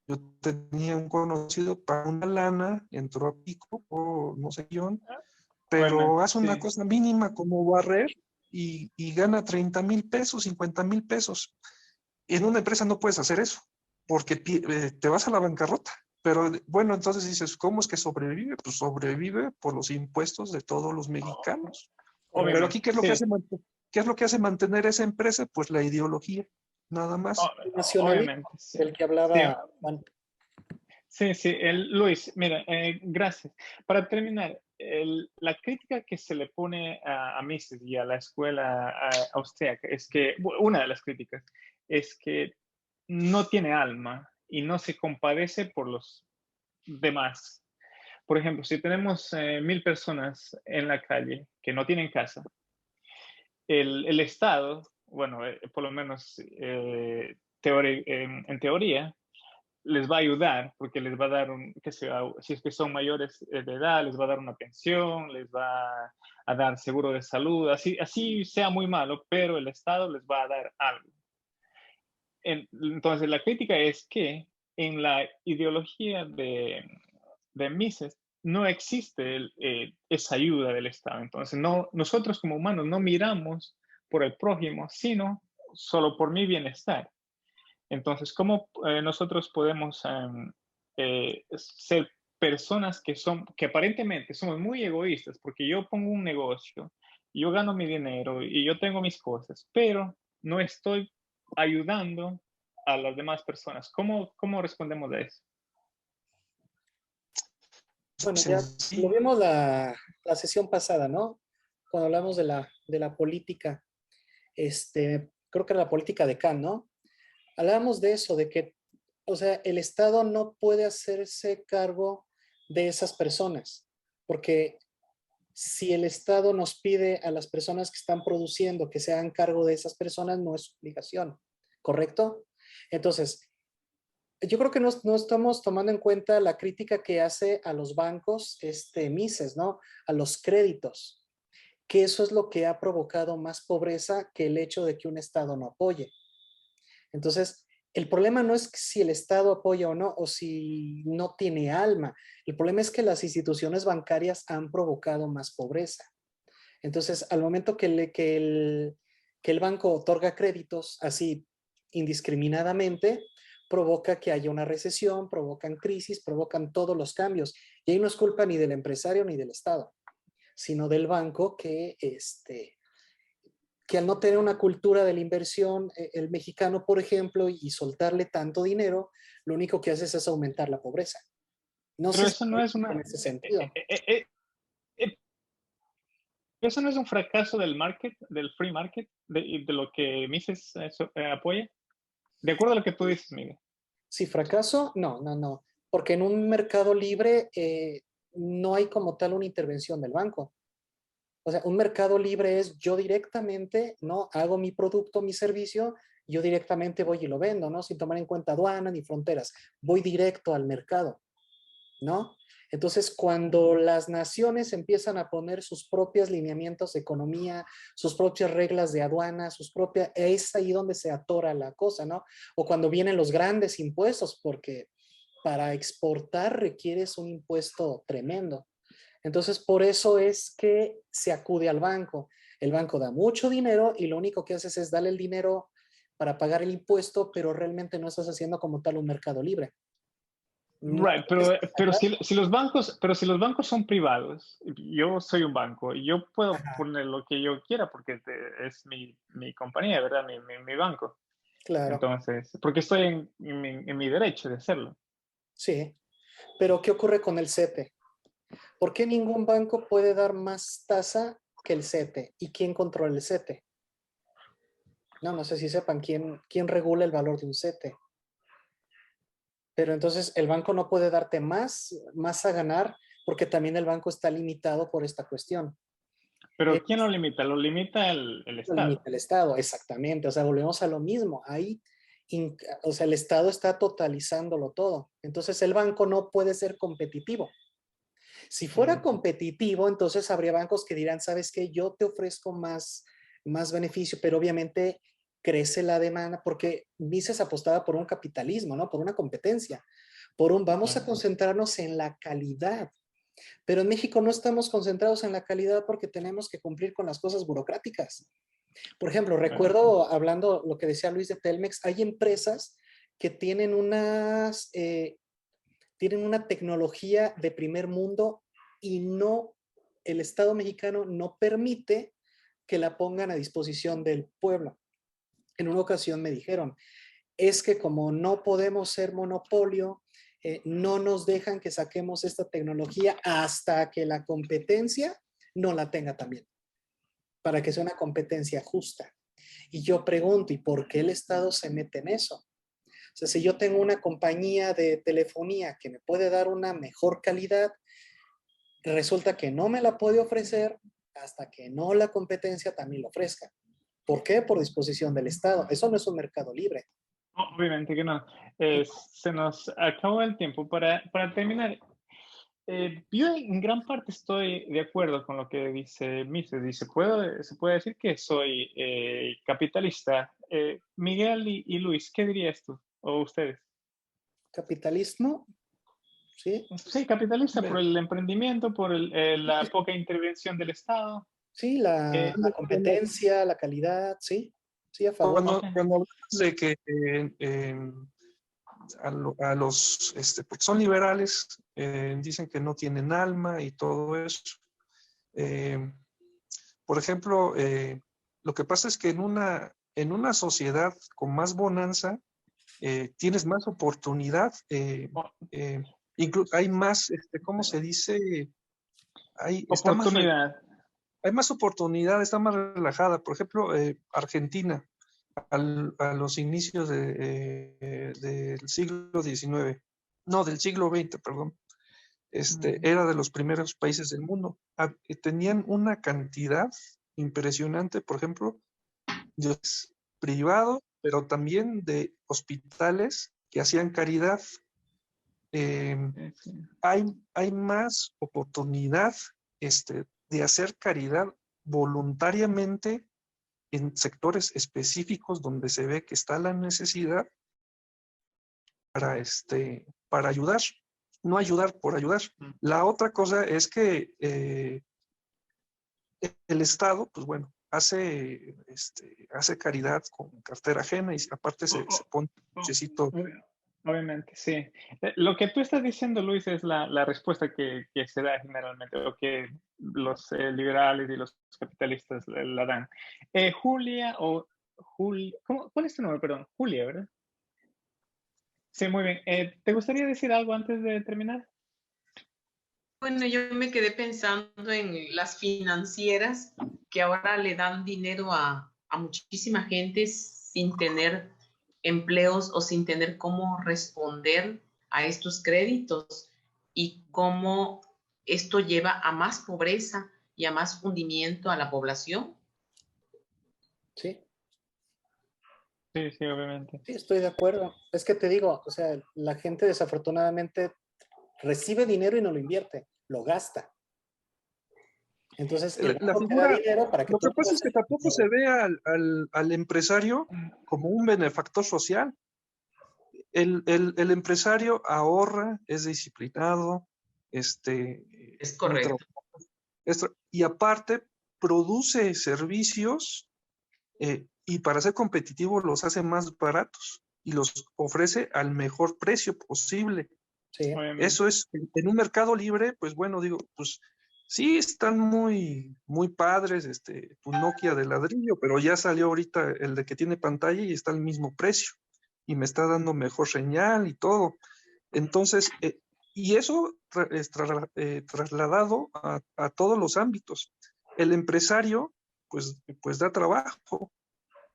yo tenía un conocido para una lana, entró a Pico, o no sé qué, pero hace una cosa mínima como barrer y gana 30,000 pesos, 50,000 pesos. En una empresa no puedes hacer eso, porque te vas a la bancarrota. Pero bueno, entonces dices, ¿cómo es que sobrevive? Pues sobrevive por los impuestos de todos los mexicanos. Obviamente, pero aquí, ¿qué es lo que hace mantener esa empresa? Pues la ideología, nada más. Obviamente, sí. Del que hablaba Juan. Sí, sí, Luis, mira, gracias. Para terminar, la crítica que se le pone a Mises y a la escuela austríaca es que, una de las críticas, es que no tiene alma y no se compadece por los demás. Por ejemplo, si tenemos 1,000 personas en la calle que no tienen casa, el Estado, bueno, por lo menos en teoría, les va a ayudar porque les va a dar si es que son mayores de edad, les va a dar una pensión, les va a dar seguro de salud, así sea muy malo, pero el Estado les va a dar algo. Entonces, la crítica es que en la ideología de Mises no existe esa ayuda del Estado. Entonces, nosotros como humanos no miramos por el prójimo, sino solo por mi bienestar. Entonces, ¿cómo nosotros podemos ser personas que aparentemente somos muy egoístas? Porque yo pongo un negocio, yo gano mi dinero y yo tengo mis cosas, pero no estoy ayudando a las demás personas. ¿Cómo respondemos a eso? Bueno, ya lo vimos la sesión pasada, ¿no? Cuando hablamos de la política, creo que era la política de Kant, ¿no? Hablábamos de eso, de que, o sea, el Estado no puede hacerse cargo de esas personas, porque si el Estado nos pide a las personas que están produciendo que se hagan cargo de esas personas, no es su obligación, ¿correcto? Entonces, yo creo que no estamos tomando en cuenta la crítica que hace a los bancos, Mises, ¿no? A los créditos, que eso es lo que ha provocado más pobreza que el hecho de que un Estado no apoye. Entonces, el problema no es si el Estado apoya o no, o si no tiene alma. El problema es que las instituciones bancarias han provocado más pobreza. Entonces, al momento que el banco otorga créditos así indiscriminadamente, provoca que haya una recesión, provocan crisis, provocan todos los cambios. Y ahí no es culpa ni del empresario ni del Estado, sino del banco que al no tener una cultura de la inversión, el mexicano, por ejemplo, y soltarle tanto dinero, lo único que hace es aumentar la pobreza. No Pero sé eso si no es en una... ese sentido. eh, ¿Eso no es un fracaso del market, del free market, de lo que Mises apoya? De acuerdo a lo que tú dices, Miguel. Si fracaso, no, porque en un mercado libre no hay como tal una intervención del banco. O sea, un mercado libre es yo directamente, ¿no? Hago mi producto, mi servicio, yo directamente voy y lo vendo, ¿no? Sin tomar en cuenta aduanas ni fronteras. Voy directo al mercado, ¿no? Entonces, cuando las naciones empiezan a poner sus propios lineamientos de economía, sus propias reglas de aduana, es ahí donde se atora la cosa, ¿no? O cuando vienen los grandes impuestos, porque para exportar requieres un impuesto tremendo. Entonces, por eso es que se acude al banco. El banco da mucho dinero y lo único que haces es darle el dinero para pagar el impuesto, pero realmente no estás haciendo como tal un mercado libre. No, Right, pero si los bancos son privados, yo soy un banco y yo puedo poner lo que yo quiera porque es mi compañía, ¿verdad? Mi banco. claro, Entonces, porque estoy en mi derecho de hacerlo. sí. Pero ¿qué ocurre con el CETE? ¿Por qué ningún banco puede dar más tasa que el CETE? ¿Y quién controla el CETE? No sé si sepan quién regula el valor de un CETE. Pero entonces el banco no puede darte más a ganar porque también el banco está limitado por esta cuestión. Pero ¿quién lo limita? Lo limita el Lo Estado. limita el Estado, exactamente. O sea, volvemos a lo mismo. Ahí, o sea, el Estado está totalizándolo todo. Entonces el banco no puede ser competitivo. Si fuera competitivo, entonces habría bancos que dirán, ¿sabes qué? Yo te ofrezco más beneficio, pero obviamente crece la demanda porque Mises apostaba por un capitalismo, ¿no? Por una competencia, vamos a concentrarnos en la calidad. Pero en México no estamos concentrados en la calidad porque tenemos que cumplir con las cosas burocráticas. Por ejemplo, recuerdo hablando lo que decía Luis de Telmex, hay empresas que tienen una tecnología de primer mundo y el Estado mexicano no permite que la pongan a disposición del pueblo. En una ocasión me dijeron, es que como no podemos ser monopolio, no nos dejan que saquemos esta tecnología hasta que la competencia no la tenga también, para que sea una competencia justa. Y yo pregunto, ¿y por qué el Estado se mete en eso? O sea, si yo tengo una compañía de telefonía que me puede dar una mejor calidad, resulta que no me la puede ofrecer hasta que no la competencia también lo ofrezca. ¿Por qué? Por disposición del Estado. Eso no es un mercado libre. Obviamente que no. Se nos acabó el tiempo. Para terminar, yo en gran parte estoy de acuerdo con lo que dice Mises. Dice, se puede decir que soy capitalista. Miguel y Luis, ¿qué dirías tú o ustedes? Capitalismo, ¿sí? Sí, capitalista por Bueno, el emprendimiento, por la poca intervención del Estado. Sí, la cuando, competencia, la calidad, sí, sí, a favor. cuando, Ok. cuando hablamos de que a los porque son liberales, dicen que no tienen alma y todo eso. Eh, por ejemplo, lo que pasa es que en una sociedad con más bonanza, tienes más oportunidad, O- hay más, ¿cómo se dice? Oportunidad. Hay más oportunidad, está más relajada. Por ejemplo, Argentina, a los inicios del siglo XIX, no, del siglo XX, perdón, era de los primeros países del mundo. Tenían una cantidad impresionante, por ejemplo, de privado, pero también de hospitales que hacían caridad. Sí. Hay más oportunidad de hacer caridad voluntariamente en sectores específicos donde se ve que está la necesidad para ayudar, no ayudar por ayudar. La otra cosa es que el Estado, pues bueno, hace caridad con cartera ajena y aparte se pone un checito. Obviamente, sí. Lo que tú estás diciendo, Luis, es la respuesta que se da generalmente, o que los liberales y los capitalistas la dan. Julia o ¿cuál es tu nombre? Perdón, Julia, ¿verdad? Sí, muy bien. ¿Te gustaría decir algo antes de terminar? Bueno, yo me quedé pensando en las financieras que ahora le dan dinero a muchísima gente sin tener empleos o sin tener cómo responder a estos créditos y cómo esto lleva a más pobreza y a más hundimiento a la población. Sí, Sí, sí, obviamente. sí, estoy de acuerdo. Es que te digo, o sea, la gente desafortunadamente recibe dinero y no lo invierte, lo gasta. Entonces, el La banco te da figura, dinero para que lo tú que pasa es que tampoco se ve al empresario como un benefactor social. El empresario ahorra, es disciplinado, Es muy correcto. y aparte produce servicios y para ser competitivo los hace más baratos y los ofrece al mejor precio posible. Sí. Eso es, en un mercado libre, pues bueno, digo, pues sí están muy, muy padres, tu Nokia de ladrillo, pero ya salió ahorita el de que tiene pantalla y está al mismo precio y me está dando mejor señal y todo. Entonces, y eso es trasladado a todos los ámbitos. El empresario, pues da trabajo.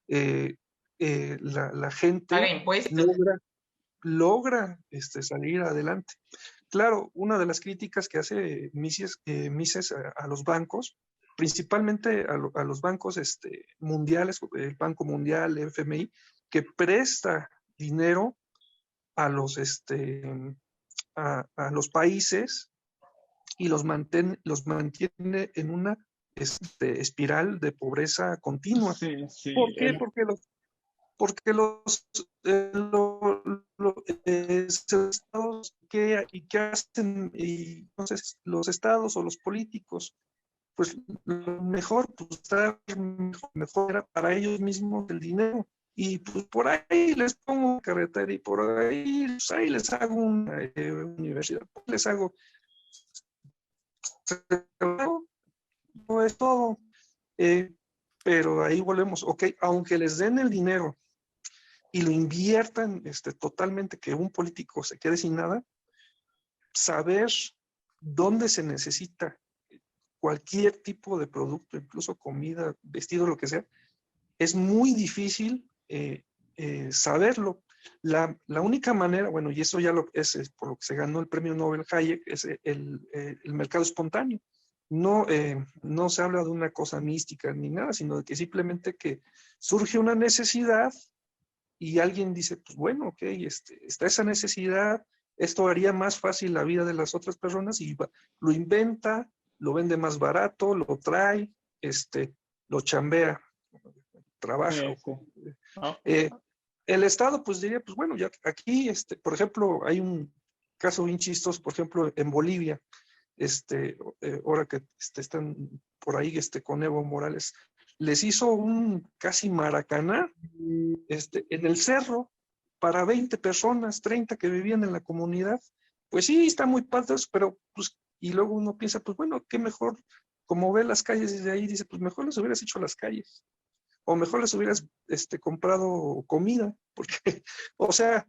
La Paga gente impuestos. logra salir adelante. Claro, una de las críticas que hace Mises a los bancos, principalmente a los bancos mundiales, el Banco Mundial, el FMI, que presta dinero a los países y los mantiene en una espiral de pobreza continua. Sí, sí. ¿Por qué? Porque los estados ¿qué hacen? Y entonces los estados o los políticos, pues lo mejor, pues dar mejor era para ellos mismos el dinero. Y pues por ahí les pongo carretera y por ahí, pues, ahí les hago una universidad, les hago, no es todo. Pero ahí volvemos, ok, aunque les den el dinero y lo inviertan totalmente, que un político se quede sin nada, saber dónde se necesita cualquier tipo de producto, incluso comida, vestido, lo que sea, es muy difícil saberlo. La única manera, bueno, y eso ya es por lo que se ganó el premio Nobel Hayek, es el mercado espontáneo. No se habla de una cosa mística ni nada, sino de que simplemente que surge una necesidad y alguien dice, pues bueno, ok, está esa necesidad, esto haría más fácil la vida de las otras personas y lo inventa, lo vende más barato, lo trae, lo chambea, trabaja. Sí. Oh. El Estado, pues diría, pues bueno, ya aquí, por ejemplo, hay un caso bien chistoso, por ejemplo, en Bolivia, ahora que están por ahí con Evo Morales, les hizo un casi Maracaná en el cerro para 20 personas, 30 que vivían en la comunidad. Pues sí, está muy padre, pero pues, y luego uno piensa, pues bueno, qué mejor, como ve las calles desde ahí, dice, pues mejor les hubieras hecho las calles, o mejor les hubieras comprado comida, porque, o sea,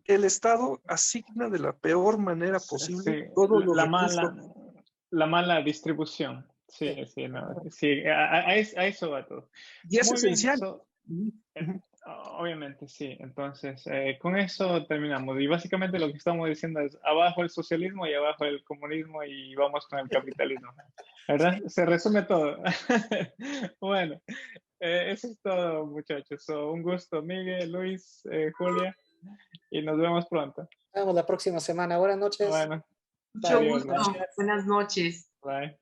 el Estado asigna de la peor manera posible Sí, todos los recursos. la mala distribución. Sí, sí, no, sí, a eso va todo. Y es Muy bien, esencial. obviamente, sí. Entonces, con eso terminamos. Y básicamente lo que estamos diciendo es abajo el socialismo y abajo el comunismo y vamos con el capitalismo. ¿Verdad? Se resume todo. Bueno, eso es todo, muchachos. Un gusto, Miguel, Luis, Julia. Y nos vemos pronto. Nos vemos la próxima semana. Buenas noches. Bueno, Mucho adiós, gusto. bye. Buenas noches. Bye.